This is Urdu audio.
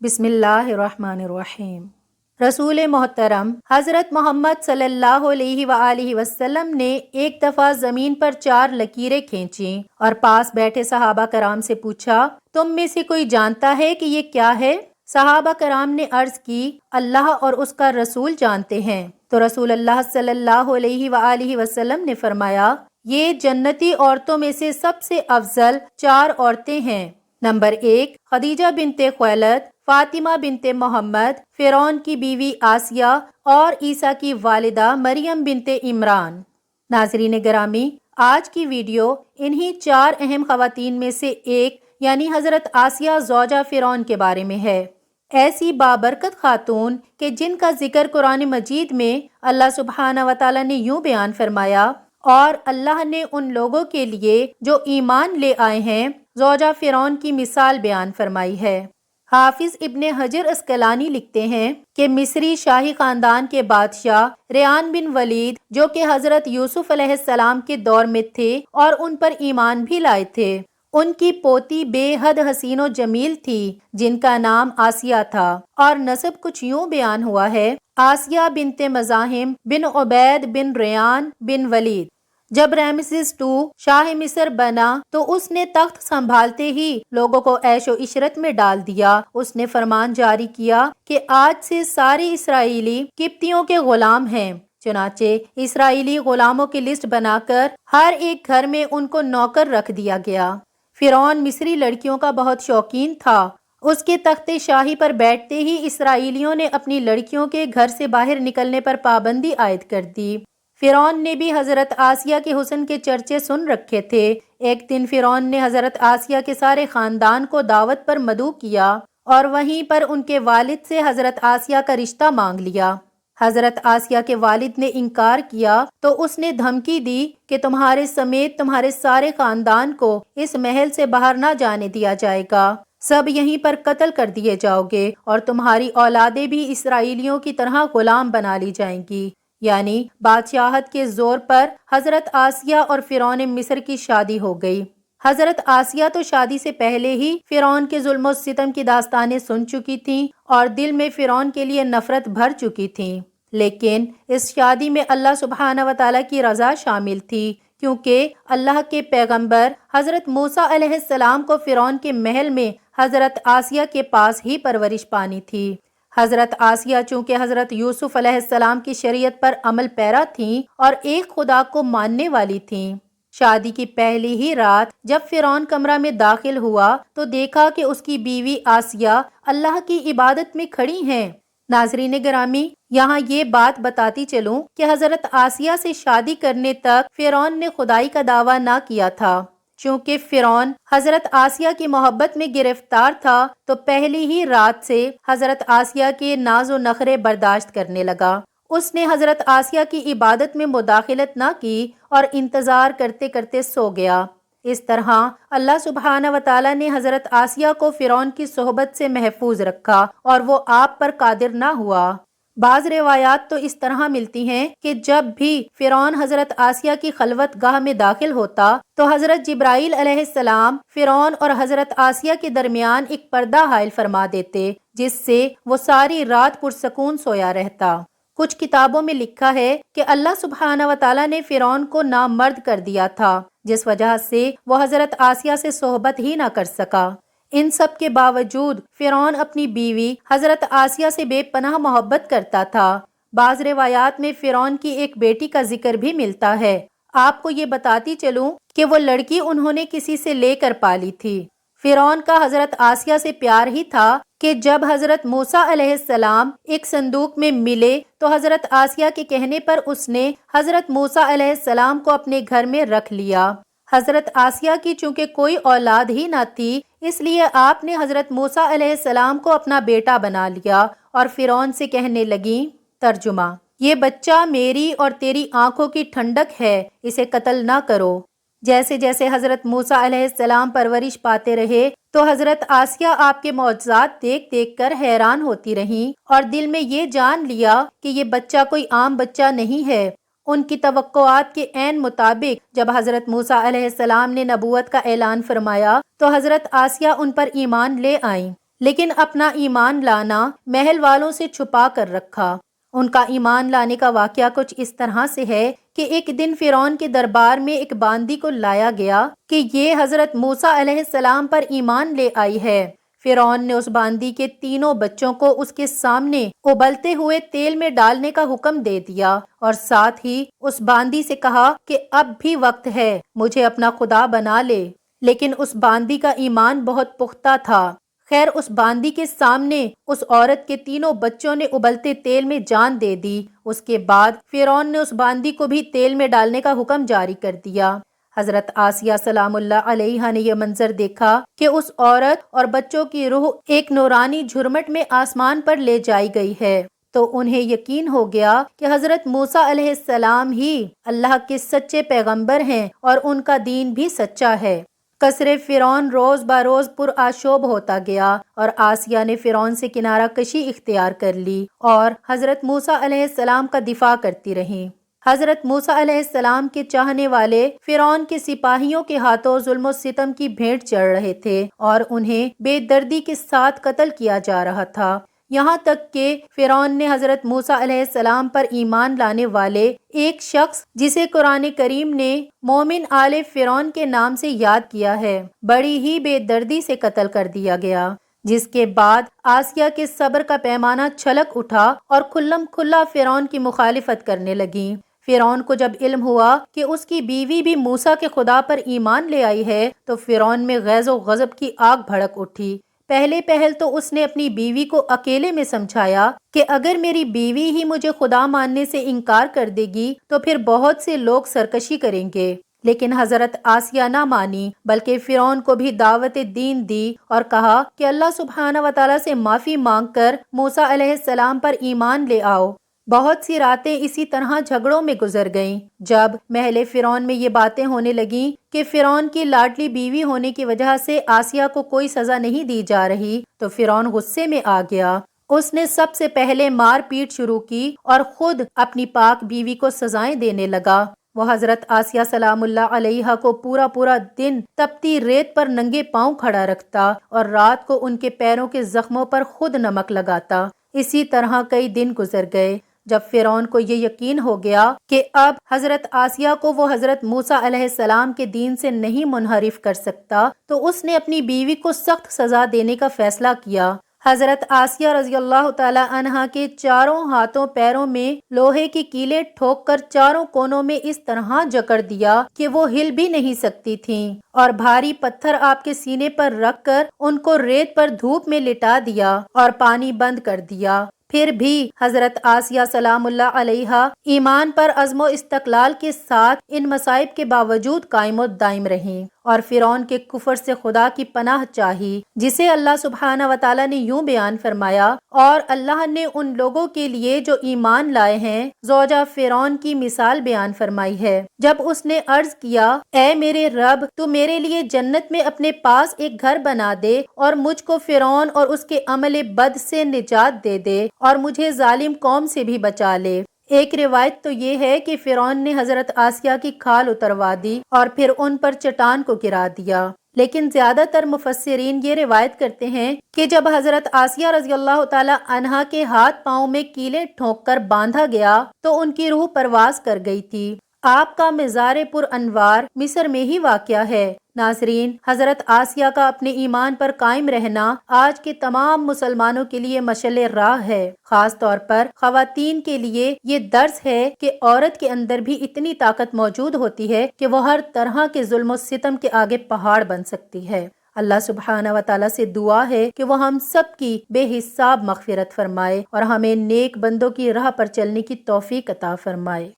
بسم اللہ الرحمن الرحیم۔ رسول محترم حضرت محمد صلی اللہ علیہ وآلہ وسلم نے ایک دفعہ زمین پر 4 لکیریں کھینچیں اور پاس بیٹھے صحابہ کرام سے پوچھا، تم میں سے کوئی جانتا ہے کہ یہ کیا ہے؟ صحابہ کرام نے عرض کی، اللہ اور اس کا رسول جانتے ہیں۔ تو رسول اللہ صلی اللہ علیہ وآلہ وسلم نے فرمایا، یہ جنتی عورتوں میں سے سب سے افضل 4 عورتیں ہیں۔ نمبر 1، خدیجہ بنت خویلد، فاطمہ بنت محمد، فرعون کی بیوی آسیہ اور عیسیٰ کی والدہ مریم بنت عمران۔ ناظرین گرامی، آج کی ویڈیو انہی 4 اہم خواتین میں سے ایک یعنی حضرت آسیہ زوجہ فرعون کے بارے میں ہے۔ ایسی بابرکت خاتون کہ جن کا ذکر قرآن مجید میں اللہ سبحانہ و تعالیٰ نے یوں بیان فرمایا، اور اللہ نے ان لوگوں کے لیے جو ایمان لے آئے ہیں زوجہ فرعون کی مثال بیان فرمائی ہے۔ حافظ ابن حجر اسقلانی لکھتے ہیں کہ مصری شاہی خاندان کے بادشاہ ریان بن ولید جو کہ حضرت یوسف علیہ السلام کے دور میں تھے اور ان پر ایمان بھی لائے تھے، ان کی پوتی بے حد حسین و جمیل تھی جن کا نام آسیہ تھا، اور نسب کچھ یوں بیان ہوا ہے، آسیہ بنت مزاحم بن عبید بن ریان بن ولید۔ جب رامسیس II شاہ مصر بنا تو اس نے تخت سنبھالتے ہی لوگوں کو عیش و عشرت میں ڈال دیا۔ اس نے فرمان جاری کیا کہ آج سے سارے اسرائیلی قبطیوں کے غلام ہیں۔ چنانچہ اسرائیلی غلاموں کی لسٹ بنا کر ہر ایک گھر میں ان کو نوکر رکھ دیا گیا۔ فرعون مصری لڑکیوں کا بہت شوقین تھا۔ اس کے تخت شاہی پر بیٹھتے ہی اسرائیلیوں نے اپنی لڑکیوں کے گھر سے باہر نکلنے پر پابندی عائد کر دی۔ فرعون نے بھی حضرت آسیہ کے حسن کے چرچے سن رکھے تھے۔ ایک دن فرعون نے حضرت آسیہ کے سارے خاندان کو دعوت پر مدعو کیا اور وہیں پر ان کے والد سے حضرت آسیہ کا رشتہ مانگ لیا۔ حضرت آسیہ کے والد نے انکار کیا تو اس نے دھمکی دی کہ تمہارے سمیت تمہارے سارے خاندان کو اس محل سے باہر نہ جانے دیا جائے گا، سب یہیں پر قتل کر دیے جاؤ گے اور تمہاری اولادیں بھی اسرائیلیوں کی طرح غلام بنا لی جائیں گی۔ یعنی بادشاہت کے زور پر حضرت آسیہ اور فرعون مصر کی شادی ہو گئی۔ حضرت آسیہ تو شادی سے پہلے ہی فرعون کے ظلم و ستم کی داستانیں سن چکی تھیں اور دل میں فرعون کے لیے نفرت بھر چکی تھیں، لیکن اس شادی میں اللہ سبحانہ و تعالیٰ کی رضا شامل تھی، کیونکہ اللہ کے پیغمبر حضرت موسیٰ علیہ السلام کو فرعون کے محل میں حضرت آسیہ کے پاس ہی پرورش پانی تھی۔ حضرت آسیہ چونکہ حضرت یوسف علیہ السلام کی شریعت پر عمل پیرا تھیں اور ایک خدا کو ماننے والی تھیں۔ شادی کی پہلی ہی رات جب فرعون کمرہ میں داخل ہوا تو دیکھا کہ اس کی بیوی آسیہ اللہ کی عبادت میں کھڑی ہیں۔ ناظرین گرامی، یہاں یہ بات بتاتی چلوں کہ حضرت آسیہ سے شادی کرنے تک فرعون نے خدائی کا دعویٰ نہ کیا تھا۔ چونکہ فرعون حضرت آسیہ کی محبت میں گرفتار تھا تو پہلی ہی رات سے حضرت آسیہ کے ناز و نخرے برداشت کرنے لگا۔ اس نے حضرت آسیہ کی عبادت میں مداخلت نہ کی اور انتظار کرتے کرتے سو گیا۔ اس طرح اللہ سبحانہ و تعالیٰ نے حضرت آسیہ کو فرعون کی صحبت سے محفوظ رکھا اور وہ آپ پر قادر نہ ہوا۔ بعض روایات تو اس طرح ملتی ہیں کہ جب بھی فرعون حضرت آسیہ کی خلوت گاہ میں داخل ہوتا تو حضرت جبرائیل علیہ السلام فرعون اور حضرت آسیہ کے درمیان ایک پردہ حائل فرما دیتے، جس سے وہ ساری رات پرسکون سویا رہتا۔ کچھ کتابوں میں لکھا ہے کہ اللہ سبحانہ و تعالیٰ نے فرعون کو نامرد کر دیا تھا، جس وجہ سے وہ حضرت آسیہ سے صحبت ہی نہ کر سکا۔ ان سب کے باوجود فرعون اپنی بیوی حضرت آسیہ سے بے پناہ محبت کرتا تھا۔ بعض روایات میں فرعون کی ایک بیٹی کا ذکر بھی ملتا ہے۔ آپ کو یہ بتاتی چلوں کہ وہ لڑکی انہوں نے کسی سے لے کر پالی تھی۔ فرعون کا حضرت آسیہ سے پیار ہی تھا کہ جب حضرت موسیٰ علیہ السلام ایک صندوق میں ملے تو حضرت آسیہ کے کہنے پر اس نے حضرت موسیٰ علیہ السلام کو اپنے گھر میں رکھ لیا۔ حضرت آسیہ کی چونکہ کوئی اولاد ہی نہ تھی، اس لیے آپ نے حضرت موسیٰ علیہ السلام کو اپنا بیٹا بنا لیا اور فرعون سے کہنے لگیں، ترجمہ: یہ بچہ میری اور تیری آنکھوں کی ٹھنڈک ہے، اسے قتل نہ کرو۔ جیسے جیسے حضرت موسیٰ علیہ السلام پرورش پاتے رہے تو حضرت آسیہ آپ کے معجزات دیکھ دیکھ کر حیران ہوتی رہیں اور دل میں یہ جان لیا کہ یہ بچہ کوئی عام بچہ نہیں ہے۔ ان کی توقعات کے عین مطابق جب حضرت موسیٰ علیہ السلام نے نبوت کا اعلان فرمایا تو حضرت آسیہ ان پر ایمان لے آئیں، لیکن اپنا ایمان لانا محل والوں سے چھپا کر رکھا۔ ان کا ایمان لانے کا واقعہ کچھ اس طرح سے ہے کہ ایک دن فرعون کے دربار میں ایک باندی کو لایا گیا کہ یہ حضرت موسیٰ علیہ السلام پر ایمان لے آئی ہے۔ فرعون نے اس باندی کے تینوں بچوں کو اس کے سامنے ابلتے ہوئے تیل میں ڈالنے کا حکم دے دیا اور ساتھ ہی اس باندی سے کہا کہ اب بھی وقت ہے، مجھے اپنا خدا بنا لے۔ لیکن اس باندی کا ایمان بہت پختہ تھا۔ خیر، اس باندی کے سامنے اس عورت کے تینوں بچوں نے ابلتے تیل میں جان دے دی۔ اس کے بعد فرعون نے اس باندی کو بھی تیل میں ڈالنے کا حکم جاری کر دیا۔ حضرت آسیہ سلام اللہ علیہا نے یہ منظر دیکھا کہ اس عورت اور بچوں کی روح ایک نورانی جھرمٹ میں آسمان پر لے جائی گئی ہے، تو انہیں یقین ہو گیا کہ حضرت موسیٰ علیہ السلام ہی اللہ کے سچے پیغمبر ہیں اور ان کا دین بھی سچا ہے۔ قصر فرعون روز بروز پرآشوب ہوتا گیا اور آسیہ نے فرعون سے کنارہ کشی اختیار کر لی اور حضرت موسیٰ علیہ السلام کا دفاع کرتی رہیں۔ حضرت موسیٰ علیہ السلام کے چاہنے والے فرعون کے سپاہیوں کے ہاتھوں ظلم و ستم کی بھیٹ چڑھ رہے تھے اور انہیں بے دردی کے ساتھ قتل کیا جا رہا تھا، یہاں تک کہ فرعون نے حضرت موسیٰ علیہ السلام پر ایمان لانے والے ایک شخص جسے قرآن کریم نے مومن آل فرعون کے نام سے یاد کیا ہے، بڑی ہی بے دردی سے قتل کر دیا گیا، جس کے بعد آسیہ کے صبر کا پیمانہ چھلک اٹھا اور کھلم کھلا فرعون کی مخالفت کرنے لگیں۔ فرعون کو جب علم ہوا کہ اس کی بیوی بھی موسیٰ کے خدا پر ایمان لے آئی ہے تو فرعون میں غیظ و غضب کی آگ بھڑک اٹھی۔ پہل تو اس نے اپنی بیوی کو اکیلے میں سمجھایا کہ اگر میری بیوی ہی مجھے خدا ماننے سے انکار کر دے گی تو پھر بہت سے لوگ سرکشی کریں گے، لیکن حضرت آسیہ نہ مانی بلکہ فرعون کو بھی دعوت دین دی اور کہا کہ اللہ سبحانہ و تعالیٰ سے معافی مانگ کر موسیٰ علیہ السلام پر ایمان لے آؤ۔ بہت سی راتیں اسی طرح جھگڑوں میں گزر گئیں۔ جب محل فرعون میں یہ باتیں ہونے لگیں کہ فرعون کی لاڈلی بیوی ہونے کی وجہ سے آسیہ کو کوئی سزا نہیں دی جا رہی تو فرعون غصے میں آ گیا۔ اس نے سب سے پہلے مار پیٹ شروع کی اور خود اپنی پاک بیوی کو سزائیں دینے لگا۔ وہ حضرت آسیہ سلام اللہ علیہا کو پورا دن تپتی ریت پر ننگے پاؤں کھڑا رکھتا اور رات کو ان کے پیروں کے زخموں پر خود نمک لگاتا۔ اسی طرح کئی دن گزر گئے۔ جب فرعون کو یہ یقین ہو گیا کہ اب حضرت آسیہ کو وہ حضرت موسیٰ علیہ السلام کے دین سے نہیں منحرف کر سکتا تو اس نے اپنی بیوی کو سخت سزا دینے کا فیصلہ کیا۔ حضرت آسیہ رضی اللہ تعالی عنہا کے چاروں ہاتھوں پیروں میں لوہے کی کیلیں ٹھوک کر چاروں کونوں میں اس طرح جکڑ دیا کہ وہ ہل بھی نہیں سکتی تھیں، اور بھاری پتھر آپ کے سینے پر رکھ کر ان کو ریت پر دھوپ میں لٹا دیا اور پانی بند کر دیا۔ پھر بھی حضرت آسیہ سلام اللہ علیہا ایمان پر عزم و استقلال کے ساتھ ان مصائب کے باوجود قائم و دائم رہیں اور فرعون کے کفر سے خدا کی پناہ چاہی، جسے اللہ سبحانہ و تعالیٰ نے یوں بیان فرمایا، اور اللہ نے ان لوگوں کے لیے جو ایمان لائے ہیں زوجہ فرعون کی مثال بیان فرمائی ہے۔ جب اس نے عرض کیا، اے میرے رب، تو میرے لیے جنت میں اپنے پاس ایک گھر بنا دے اور مجھ کو فرعون اور اس کے عمل بد سے نجات دے دے اور مجھے ظالم قوم سے بھی بچا لے۔ ایک روایت تو یہ ہے کہ فرعون نے حضرت آسیہ کی کھال اتروا دی اور پھر ان پر چٹان کو گرا دیا، لیکن زیادہ تر مفسرین یہ روایت کرتے ہیں کہ جب حضرت آسیہ رضی اللہ تعالی عنہا کے ہاتھ پاؤں میں کیلیں ٹھونک کر باندھا گیا تو ان کی روح پرواز کر گئی تھی۔ آپ کا مزار پر انوار مصر میں ہی واقع ہے۔ ناظرین، حضرت آسیہ کا اپنے ایمان پر قائم رہنا آج کے تمام مسلمانوں کے لیے مشعل راہ ہے۔ خاص طور پر خواتین کے لیے یہ درس ہے کہ عورت کے اندر بھی اتنی طاقت موجود ہوتی ہے کہ وہ ہر طرح کے ظلم و ستم کے آگے پہاڑ بن سکتی ہے۔ اللہ سبحانہ و تعالیٰ سے دعا ہے کہ وہ ہم سب کی بے حساب مغفرت فرمائے اور ہمیں نیک بندوں کی راہ پر چلنے کی توفیق عطا فرمائے۔